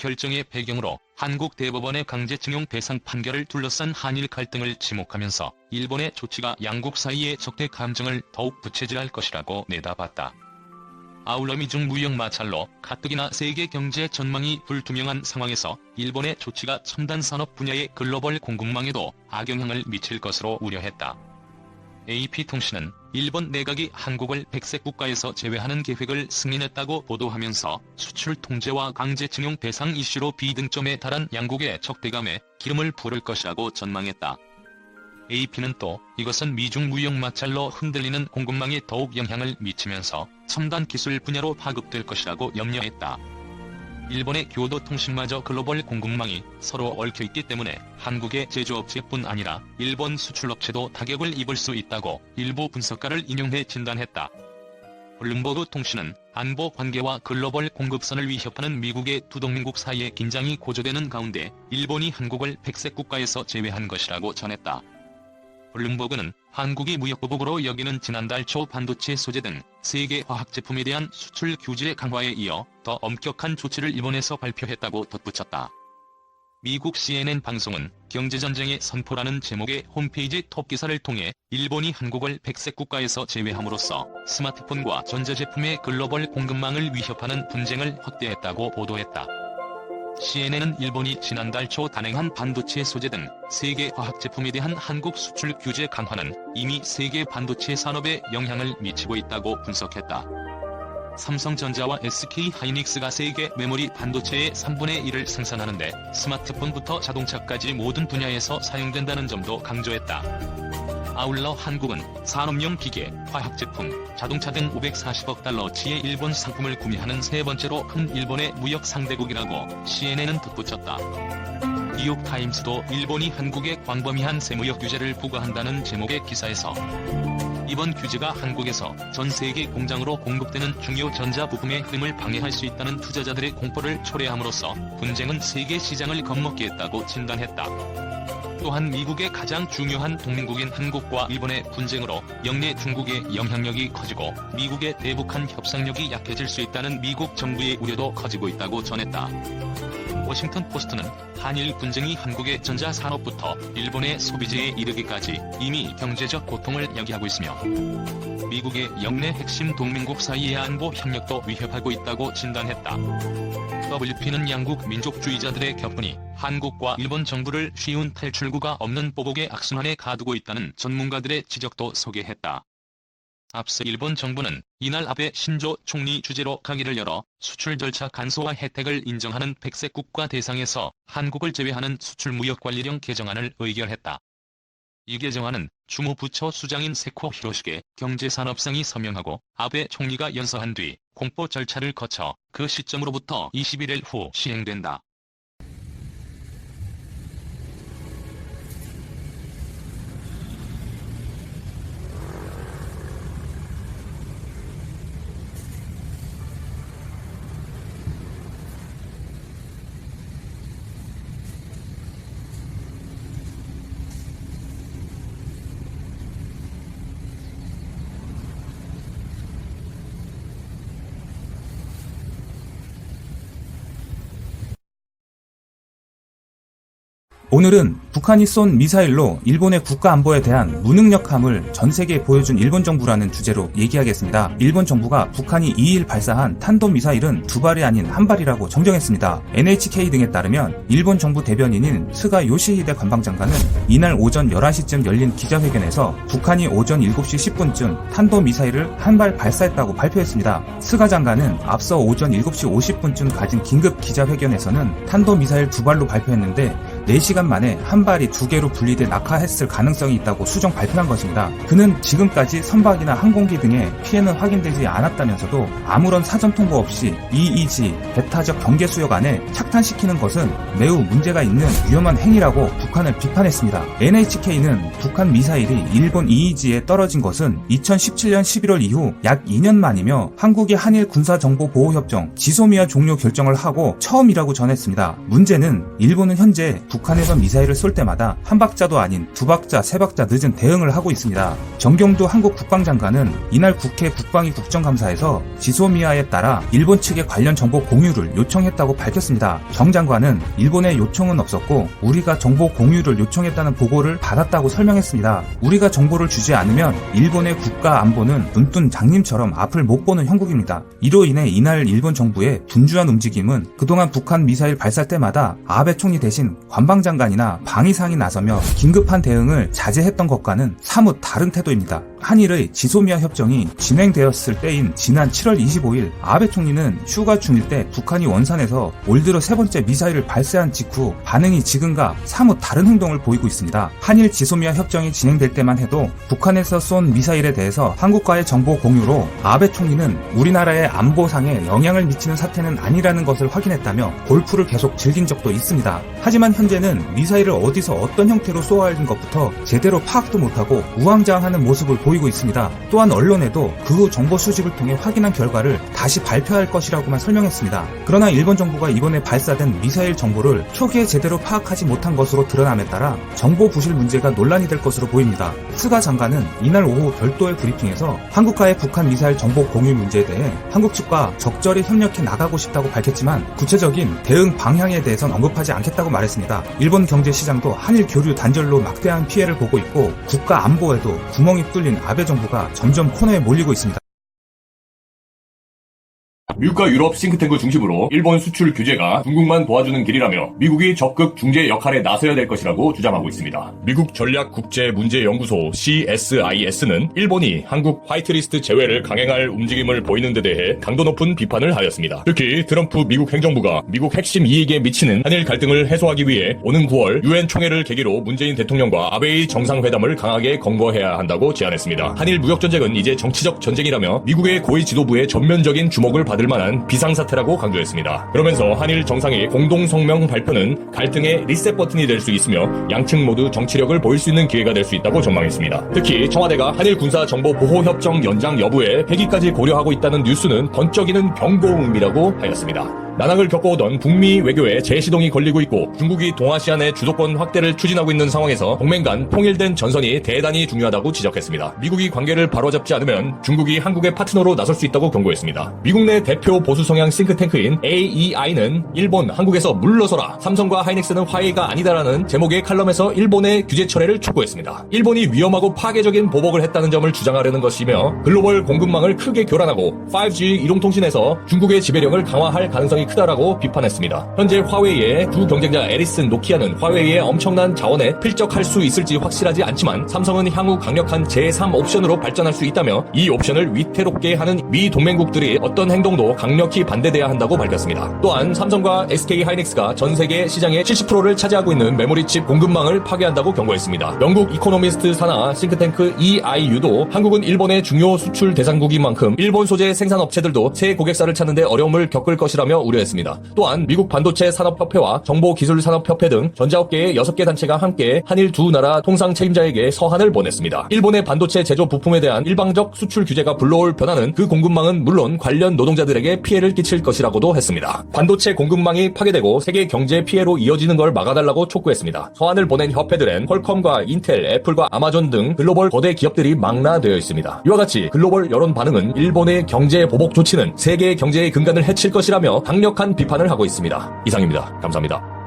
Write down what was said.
결정의 배경으로 한국 대법원의 강제징용 대상 판결을 둘러싼 한일 갈등을 지목하면서 일본의 조치가 양국 사이의 적대 감정을 더욱 부채질할 것이라고 내다봤다. 아울러 미중 무역 마찰로 가뜩이나 세계 경제 전망이 불투명한 상황에서 일본의 조치가 첨단 산업 분야의 글로벌 공급망에도 악영향을 미칠 것으로 우려했다. AP통신은 일본 내각이 한국을 백색 국가에서 제외하는 계획을 승인했다고 보도하면서 수출 통제와 강제징용 대상 이슈로 비등점에 달한 양국의 적대감에 기름을 부을 것이라고 전망했다. AP는 또 이것은 미중 무역 마찰로 흔들리는 공급망에 더욱 영향을 미치면서 첨단 기술 분야로 파급될 것이라고 염려했다. 일본의 교도통신마저 글로벌 공급망이 서로 얽혀있기 때문에 한국의 제조업체뿐 아니라 일본 수출업체도 타격을 입을 수 있다고 일부 분석가를 인용해 진단했다. 블룸버그 통신은 안보 관계와 글로벌 공급선을 위협하는 미국의 두 동맹국 사이의 긴장이 고조되는 가운데 일본이 한국을 백색 국가에서 제외한 것이라고 전했다. 블룸버그는 한국이 무역보복으로 여기는 지난달 초 반도체 소재 등 세계 화학제품에 대한 수출 규제 강화에 이어 더 엄격한 조치를 일본에서 발표했다고 덧붙였다. 미국 CNN 방송은 경제전쟁의 선포라는 제목의 홈페이지 톱기사를 통해 일본이 한국을 백색 국가에서 제외함으로써 스마트폰과 전자제품의 글로벌 공급망을 위협하는 분쟁을 확대했다고 보도했다. CNN은 일본이 지난달 초 단행한 반도체 소재 등 세계 화학제품에 대한 한국 수출 규제 강화는 이미 세계 반도체 산업에 영향을 미치고 있다고 분석했다. 삼성전자와 SK하이닉스가 세계 메모리 반도체의 3분의 1을 생산하는데 스마트폰부터 자동차까지 모든 분야에서 사용된다는 점도 강조했다. 아울러 한국은 산업용 기계, 화학제품, 자동차 등 540억 달러치의 일본 상품을 구매하는 세 번째로 큰 일본의 무역 상대국이라고 CNN은 덧붙였다. 뉴욕타임스도 일본이 한국에 광범위한 세무역 규제를 부과한다는 제목의 기사에서 이번 규제가 한국에서 전 세계 공장으로 공급되는 중요 전자 부품의 흐름을 방해할 수 있다는 투자자들의 공포를 초래함으로써 분쟁은 세계 시장을 겁먹게 했다고 진단했다. 또한 미국의 가장 중요한 동맹국인 한국과 일본의 분쟁으로 영내 중국의 영향력이 커지고 미국의 대북한 협상력이 약해질 수 있다는 미국 정부의 우려도 커지고 있다고 전했다. 워싱턴 포스트는 한일 분쟁이 한국의 전자산업부터 일본의 소비재에 이르기까지 이미 경제적 고통을 야기하고 있으며 미국의 영내 핵심 동맹국 사이의 안보 협력도 위협하고 있다고 진단했다. WP는 양국 민족주의자들의 격분이 한국과 일본 정부를 쉬운 탈출구가 없는 보복의 악순환에 가두고 있다는 전문가들의 지적도 소개했다. 앞서 일본 정부는 이날 아베 신조 총리 주재로 가기를 열어 수출 절차 간소화 혜택을 인정하는 백색 국가 대상에서 한국을 제외하는 수출무역관리령 개정안을 의결했다. 이 개정안은 주무부처 수장인 세코 히로시게 경제산업상이 서명하고 아베 총리가 연서한 뒤 공포 절차를 거쳐 그 시점으로부터 21일 후 시행된다. 오늘은 북한이 쏜 미사일로 일본의 국가안보에 대한 무능력함을 전세계에 보여준 일본 정부라는 주제로 얘기하겠습니다. 일본 정부가 북한이 2일 발사한 탄도미사일은 두 발이 아닌 한 발이라고 정정했습니다. NHK 등에 따르면 일본 정부 대변인인 스가 요시히데 관방장관은 이날 오전 11시쯤 열린 기자회견에서 북한이 오전 7시 10분쯤 탄도미사일을 한 발 발사했다고 발표했습니다. 스가 장관은 앞서 오전 7시 50분쯤 가진 긴급 기자회견에서는 탄도미사일 두 발로 발표했는데 4시간 만에 한 발이 두 개로 분리돼 낙하했을 가능성이 있다고 수정 발표한 것입니다. 그는 지금까지 선박이나 항공기 등의 피해는 확인되지 않았다면서도 아무런 사전 통보 없이 EEZ 배타적 경계 수역 안에 착탄시키는 것은 매우 문제가 있는 위험한 행위라고 북한을 비판했습니다. NHK는 북한 미사일이 일본 EEZ에 떨어진 것은 2017년 11월 이후 약 2년 만이며 한국이 한일 군사정보보호협정 지소미아 종료 결정을 하고 처음이라고 전했습니다. 문제는 일본은 현재 북한에서 미사일을 쏠 때마다 한 박자도 아닌 두 박자, 세 박자 늦은 대응을 하고 있습니다. 정경두 한국 국방장관은 이날 국회 국방위 국정감사에서 지소미아에 따라 일본 측에 관련 정보 공유를 요청했다고 밝혔습니다. 정 장관은 일본의 요청은 없었고 우리가 정보 공유를 요청했다는 보고를 받았다고 설명했습니다. 우리가 정보를 주지 않으면 일본의 국가 안보는 눈뜬 장님처럼 앞을 못 보는 형국입니다. 이로 인해 이날 일본 정부의 분주한 움직임은 그동안 북한 미사일 발사 때마다 아베 총리 대신 관방장관이나 방위상이 나서며 긴급한 대응을 자제했던 것과는 사뭇 다른 태도입니다. 한일의 지소미아 협정이 진행되었을 때인 지난 7월 25일 아베 총리는 휴가 중일 때 북한이 원산에서 올 들어 세 번째 미사일을 발사한 직후 반응이 지금과 사뭇 다른 행동을 보이고 있습니다. 한일 지소미아 협정이 진행될 때만 해도 북한에서 쏜 미사일에 대해서 한국과의 정보 공유로 아베 총리는 우리나라의 안보상에 영향을 미치는 사태는 아니라는 것을 확인했다며 골프를 계속 즐긴 적도 있습니다. 하지만 현재는 미사일을 어디서 어떤 형태로 쏘아야 하는 것부터 제대로 파악도 못하고 우왕좌왕하는 모습을 보이고 있습니다. 또한 언론에도 그 후 정보 수집을 통해 확인한 결과를 다시 발표할 것이라고만 설명했습니다. 그러나 일본 정부가 이번에 발사된 미사일 정보를 초기에 제대로 파악하지 못한 것으로 드러남에 따라 정보 부실 문제가 논란이 될 것으로 보입니다. 스가 장관은 이날 오후 별도의 브리핑에서 한국과의 북한 미사일 정보 공유 문제에 대해 한국 측과 적절히 협력해 나가고 싶다고 밝혔지만 구체적인 대응 방향에 대해선 언급하지 않겠다고 말했습니다. 일본 경제시장도 한일 교류 단절로 막대한 피해를 보고 있고 국가 안보에도 구멍이 뚫린 아베 정부가 점점 코너에 몰리고 있습니다. 미국과 유럽 싱크탱크 중심으로 일본 수출 규제가 중국만 도와주는 길이라며 미국이 적극 중재 역할에 나서야 될 것이라고 주장하고 있습니다. 미국 전략국제문제연구소 CSIS는 일본이 한국 화이트리스트 제외를 강행할 움직임을 보이는 데 대해 강도 높은 비판을 하였습니다. 특히 트럼프 미국 행정부가 미국 핵심 이익에 미치는 한일 갈등을 해소하기 위해 오는 9월 유엔 총회를 계기로 문재인 대통령과 아베의 정상회담을 강하게 권고해야 한다고 제안했습니다. 한일 무역전쟁은 이제 정치적 전쟁이라며 미국의 고위 지도부의 전면적인 주목을 받을 만한 비상사태라고 강조했습니다. 그러면서 한일 정상의 공동성명 발표는 갈등의 리셋 버튼이 될 수 있으며 양측 모두 정치력을 보일 수 있는 기회가 될 수 있다고 전망했습니다. 특히 청와대가 한일 군사정보보호협정 연장 여부에 폐기까지 고려하고 있다는 뉴스는 번쩍이는 경고음이라고 하였습니다. 난항을 겪어오던 북미 외교에 재시동이 걸리고 있고 중국이 동아시아 내 주도권 확대를 추진하고 있는 상황에서 동맹 간 통일된 전선이 대단히 중요하다고 지적했습니다. 미국이 관계를 바로잡지 않으면 중국이 한국의 파트너로 나설 수 있다고 경고했습니다. 미국 내 대표 보수 성향 싱크탱크인 AEI는 일본, 한국에서 물러서라, 삼성과 하이닉스는 화해가 아니다라는 제목의 칼럼에서 일본의 규제 철회를 촉구했습니다. 일본이 위험하고 파괴적인 보복을 했다는 점을 주장하려는 것이며 글로벌 공급망을 크게 교란하고 5G 이동통신에서 중국의 지배력을 강화할 가능성이 크다라고 비판했습니다. 현재 화웨이의 주 경쟁자 에리슨, 노키아는 화웨이의 엄청난 자원에 필적할 수 있을지 확실하지 않지만 삼성은 향후 강력한 제3 옵션으로 발전할 수 있다며 이 옵션을 위태롭게 하는 미 동맹국들이 어떤 행동도 강력히 반대돼야 한다고 밝혔습니다. 또한 삼성과 SK 하이닉스가 전 세계 시장의 70%를 차지하고 있는 메모리칩 공급망을 파괴한다고 경고했습니다. 영국 이코노미스트 산하 싱크탱크 EIU도 한국은 일본의 중요 수출 대상국인 만큼 일본 소재 생산업체들도 새 고객사를 찾는 데 어려움을 겪을 것이라며 우려했습니다. 또한 미국 반도체 산업협회와 정보기술산업협회 등 전자업계의 6개 단체가 함께 한일 두 나라 통상 책임자에게 서한을 보냈습니다. 일본의 반도체 제조 부품에 대한 일방적 수출 규제가 불러올 변화는 그 공급망은 물론 관련 노동자들에게 피해를 끼칠 것이라고도 했습니다. 반도체 공급망이 파괴되고 세계 경제 피해로 이어지는 걸 막아달라고 촉구했습니다. 서한을 보낸 협회들은 퀄컴과 인텔, 애플과 아마존 등 글로벌 거대 기업들이 망라되어 있습니다. 이와 같이 글로벌 여론 반응은 일본의 경제 보복 조치는 세계 경제의 근간을 해칠 것이라며 강력한 비판을 하고 있습니다. 이상입니다. 감사합니다.